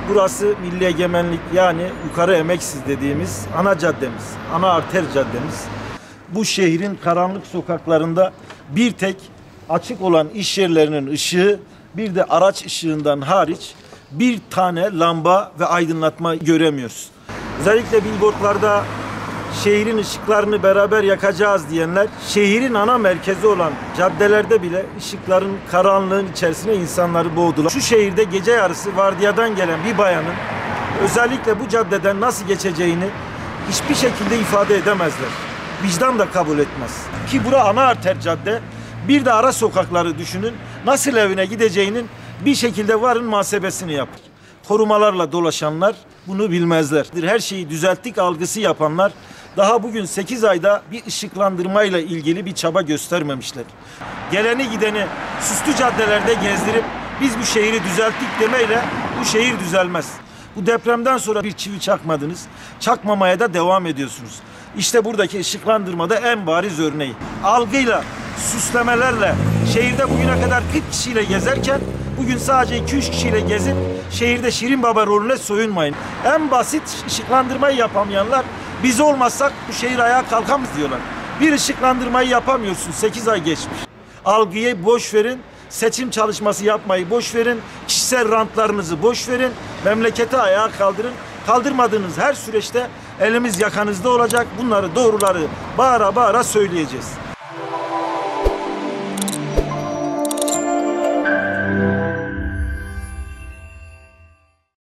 Burası Milli Egemenlik, yani Yukarı Emeksiz dediğimiz ana caddemiz, ana arter caddemiz. Bu şehrin karanlık sokaklarında bir tek açık olan iş yerlerinin ışığı, bir de araç ışığından hariç bir tane lamba ve aydınlatma göremiyoruz. Özellikle billboardlarda şehrin ışıklarını beraber yakacağız diyenler, şehrin ana merkezi olan caddelerde bile ışıkların, karanlığın içerisine insanları boğdular. Şu şehirde gece yarısı vardiyadan gelen bir bayanın özellikle bu caddeden nasıl geçeceğini hiçbir şekilde ifade edemezler. Vicdan da kabul etmez. Ki bura ana arter cadde, bir de ara sokakları düşünün. Nasıl evine gideceğinin bir şekilde varın muhasebesini yapın. Korumalarla dolaşanlar bunu bilmezler. Her şeyi düzelttik algısı yapanlar daha bugün 8 ayda bir ışıklandırmayla ilgili bir çaba göstermemişler. Geleni gideni süslü caddelerde gezdirip biz bu şehri düzelttik demeyle bu şehir düzelmez. Bu depremden sonra bir çivi çakmadınız, çakmamaya da devam ediyorsunuz. İşte buradaki ışıklandırmada en bariz örneği. Algıyla, süslemelerle şehirde bugüne kadar 40 kişiyle gezerken bugün sadece 2-3 kişiyle gezip şehirde Şirin Baba rolüne soyunmayın. En basit ışıklandırmayı yapamayanlar biz olmazsak bu şehir ayağa kalkamaz diyorlar. Bir ışıklandırmayı yapamıyorsun, 8 ay geçmiş. Algıyı boş verin, seçim çalışması yapmayı boş verin, kişisel rantlarınızı boş verin, memleketi ayağa kaldırın. Kaldırmadığınız her süreçte elimiz yakanızda olacak. Bunları, doğruları bağıra bağıra söyleyeceğiz.